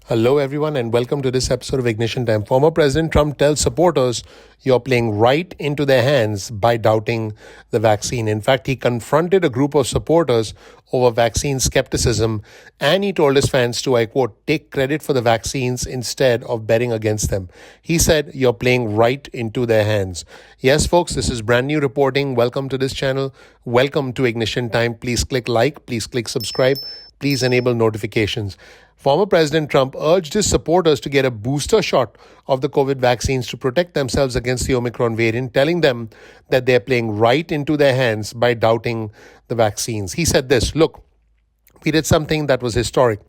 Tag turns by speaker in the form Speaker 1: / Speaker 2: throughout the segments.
Speaker 1: Hello, everyone, and welcome to this episode of Ignition Time. Former President Trump tells supporters you're playing right into their hands by doubting the vaccine. In fact, he confronted a group of supporters over vaccine skepticism, and he told his fans to, I quote, take credit for the vaccines instead of betting against them. He said, you're playing right into their hands. Yes, folks, this is brand new reporting. Welcome to this channel. Welcome to Ignition Time. Please click like, please click subscribe, please enable notifications. Former President Trump urged his supporters to get a booster shot of the COVID vaccines to protect themselves against the Omicron variant, telling them that they're playing right into their hands by doubting the vaccines. He said this, look, we did something that was historic.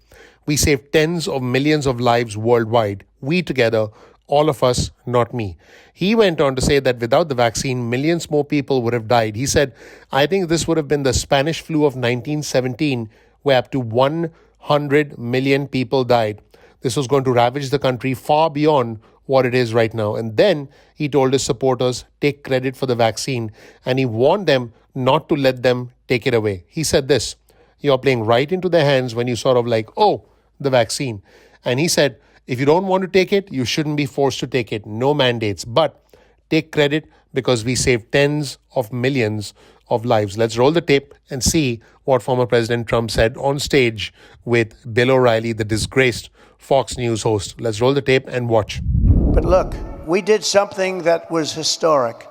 Speaker 1: We saved tens of millions of lives worldwide. We together, all of us, not me. He went on to say that without the vaccine, millions more people would have died. He said, I think this would have been the Spanish flu of 1917, where up to 100 million people died. This was going to ravage the country far beyond what it is right now. And then he told his supporters, take credit for the vaccine. And he warned them not to let them take it away. He said this, you're playing right into their hands when you sort of like, oh, the vaccine. And he said, if you don't want to take it, you shouldn't be forced to take it. No mandates. But take credit because we saved tens of millions of lives. Let's roll the tape and see what former President Trump said on stage with Bill O'Reilly, the disgraced Fox News host. Let's roll the tape and watch.
Speaker 2: But look, we did something that was historic.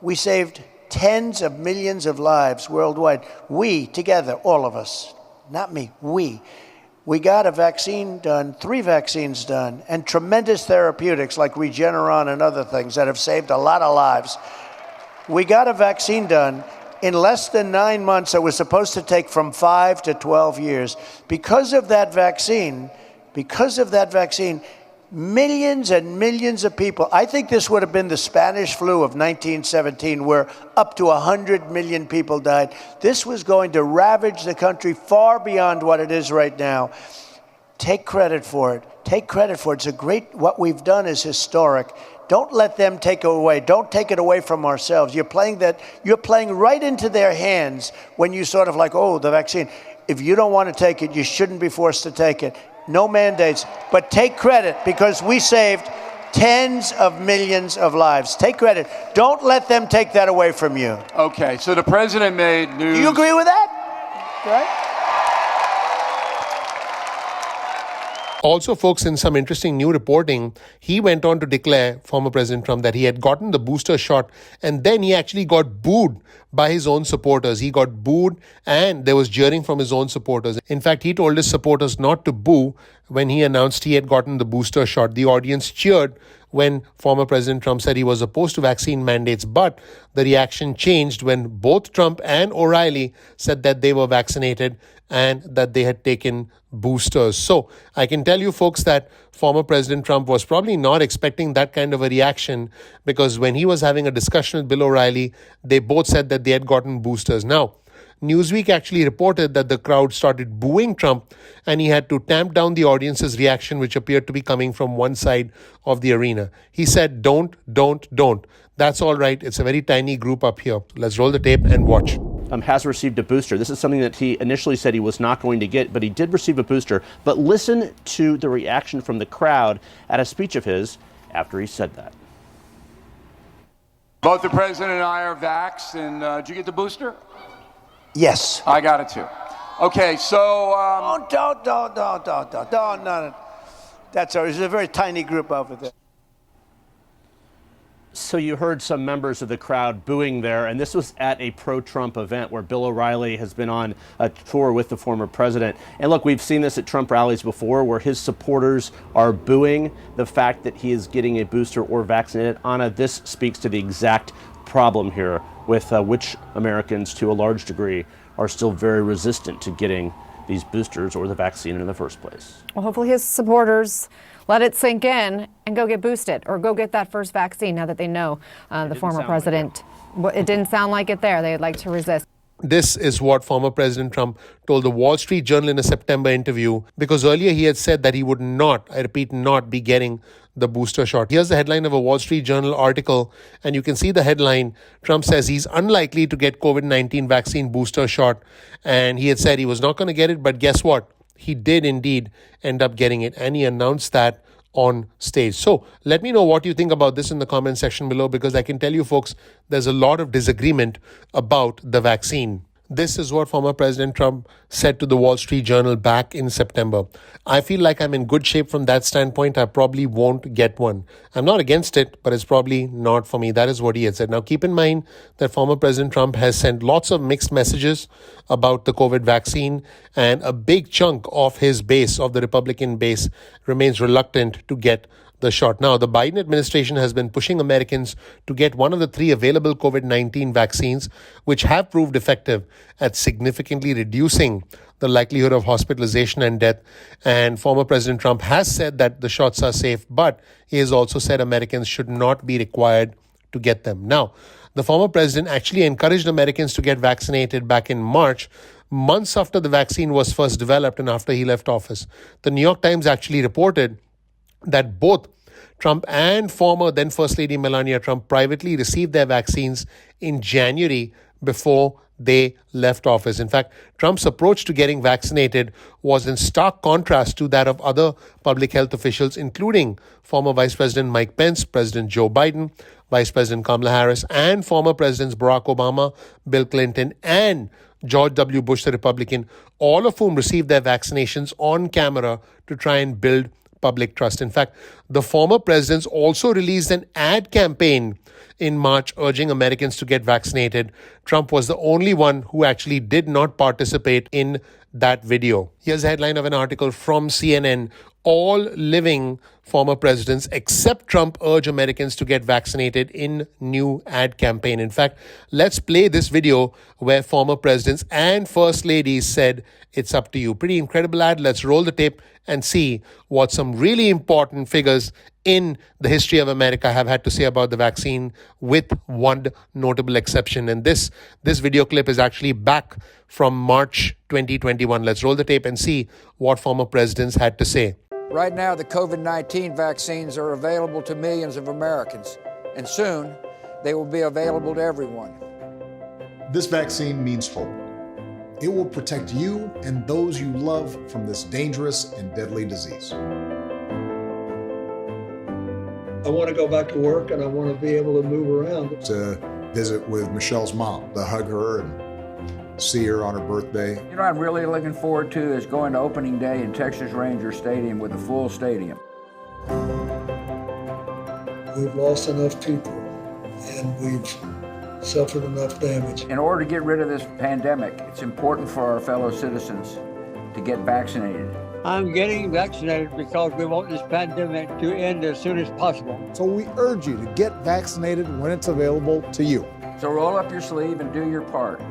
Speaker 2: We saved tens of millions of lives worldwide. We, together, all of us, not me, we got a vaccine done, 3 vaccines done, and tremendous therapeutics like Regeneron and other things that have saved a lot of lives. We got a vaccine done in less than 9 months that was supposed to take from 5 to 12 years. Because of that vaccine, millions and millions of people, I think this would have been the Spanish flu of 1917, where up to 100 million people died. This was going to ravage the country far beyond what it is right now. Take credit for it. Take credit for it. What we've done is historic. Don't let them take it away. Don't take it away from ourselves. You're playing right into their hands when you sort of like, oh, the vaccine. If you don't want to take it, you shouldn't be forced to take it. No mandates, but take credit because we saved tens of millions of lives. Take credit. Don't let them take that away from you.
Speaker 3: Okay, so the president made news.
Speaker 2: Do you agree with that? Right?
Speaker 1: Also, folks, in some interesting new reporting, he went on to declare, former President Trump, that he had gotten the booster shot and then he actually got booed by his own supporters. He got booed and there was jeering from his own supporters. In fact, he told his supporters not to boo when he announced he had gotten the booster shot. The audience cheered when former President Trump said he was opposed to vaccine mandates, but the reaction changed when both Trump and O'Reilly said that they were vaccinated and that they had taken boosters. So I can tell you folks that former President Trump was probably not expecting that kind of a reaction, because when he was having a discussion with Bill O'Reilly, they both said that they had gotten boosters. Now, Newsweek actually reported that the crowd started booing Trump and he had to tamp down the audience's reaction, which appeared to be coming from one side of the arena. He said, don't. That's all right. It's a very tiny group up here. Let's roll the tape and watch.
Speaker 4: Has received a booster. This is something that he initially said he was not going to get, but he did receive a booster. But listen to the reaction from the crowd at a speech of his after he said that.
Speaker 3: Both the president and I are vaxxed, and did you get the booster?
Speaker 2: Yes.
Speaker 3: I got it too. Okay, so
Speaker 2: Don't. That's all. There's a very tiny group over there.
Speaker 4: So you heard some members of the crowd booing there, and this was at a pro-Trump event where Bill O'Reilly has been on a tour with the former president. And look, we've seen this at Trump rallies before where his supporters are booing the fact that he is getting a booster or vaccinated. Anna, this speaks to the exact problem here with which Americans, to a large degree, are still very resistant to getting these boosters or the vaccine in the first place.
Speaker 5: Well, hopefully his supporters let it sink in and go get boosted or go get that first vaccine now that they know the former president. It didn't sound like it there. They'd like to resist.
Speaker 1: This is what former President Trump told the Wall Street Journal in a September interview, because earlier he had said that he would not, I repeat, not be getting the booster shot. Here's the headline of a Wall Street Journal article, and you can see the headline. Trump says he's unlikely to get COVID-19 vaccine booster shot, and he had said he was not going to get it, but guess what? he did indeed end up getting it, and he announced that on stage. So let me know what you think about this in the comment section below, because I can tell you folks, there's a lot of disagreement about the vaccine. This is what former President Trump said to the Wall Street Journal back in September. I feel like I'm in good shape from that standpoint. I probably won't get one. I'm not against it, but it's probably not for me. That is what he had said. Now, keep in mind that former President Trump has sent lots of mixed messages about the COVID vaccine, and a big chunk of his base, of the Republican base, remains reluctant to get the shot. Now, the Biden administration has been pushing Americans to get one of the 3 available COVID-19 vaccines, which have proved effective at significantly reducing the likelihood of hospitalization and death. And former President Trump has said that the shots are safe, but he has also said Americans should not be required to get them. Now, the former president actually encouraged Americans to get vaccinated back in March, months after the vaccine was first developed and after he left office. The New York Times actually reported that both Trump and former then First Lady Melania Trump privately received their vaccines in January before they left office. In fact, Trump's approach to getting vaccinated was in stark contrast to that of other public health officials, including former Vice President Mike Pence, President Joe Biden, Vice President Kamala Harris, and former Presidents Barack Obama, Bill Clinton, and George W. Bush, the Republican, all of whom received their vaccinations on camera to try and build public trust. In fact, the former presidents also released an ad campaign in March urging Americans to get vaccinated. Trump was the only one who actually did not participate in that video. Here's a headline of an article from CNN. All living former presidents except Trump urge Americans to get vaccinated in new ad campaign. In fact, let's play this video where former presidents and first ladies said, "It's up to you." Pretty incredible ad. Let's roll the tape and see what some really important figures in the history of America have had to say about the vaccine, with one notable exception. And this video clip is actually back from March 2021. Let's roll the tape and see what former presidents had to say.
Speaker 6: Right now, the COVID-19 vaccines are available to millions of Americans, and soon they will be available to everyone.
Speaker 7: This vaccine means hope. It will protect you and those you love from this dangerous and deadly disease.
Speaker 8: I want to go back to work, and I want to be able to move around.
Speaker 7: To visit with Michelle's mom, to hug her and see her on her birthday.
Speaker 6: You know what I'm really looking forward to is going to opening day in Texas Ranger Stadium with a full stadium.
Speaker 8: We've lost enough people, and we've suffered enough damage.
Speaker 6: In order to get rid of this pandemic, it's important for our fellow citizens to get vaccinated.
Speaker 9: I'm getting vaccinated because we want this pandemic to end as soon as possible.
Speaker 7: So we urge you to get vaccinated when it's available to you.
Speaker 6: So roll up your sleeve and do your part.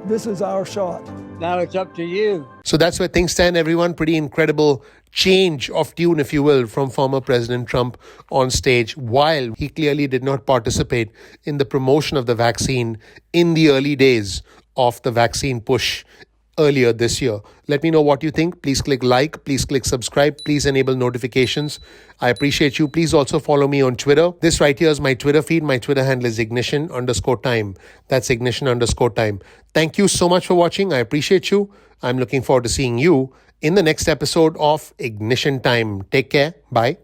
Speaker 8: This is our shot.
Speaker 9: Now it's up to you.
Speaker 1: So that's where things stand, everyone. Pretty incredible change of tune, if you will, from former President Trump on stage, while he clearly did not participate in the promotion of the vaccine in the early days of the vaccine push earlier this year. Let me know what you think. Please click like, please click subscribe, please enable notifications. I appreciate you. Please also follow me on Twitter. This right here is my Twitter feed. My Twitter handle is ignition_time. That's ignition_time. Thank you so much for watching. I appreciate you. I'm looking forward to seeing you in the next episode of Ignition Time. Take care. Bye.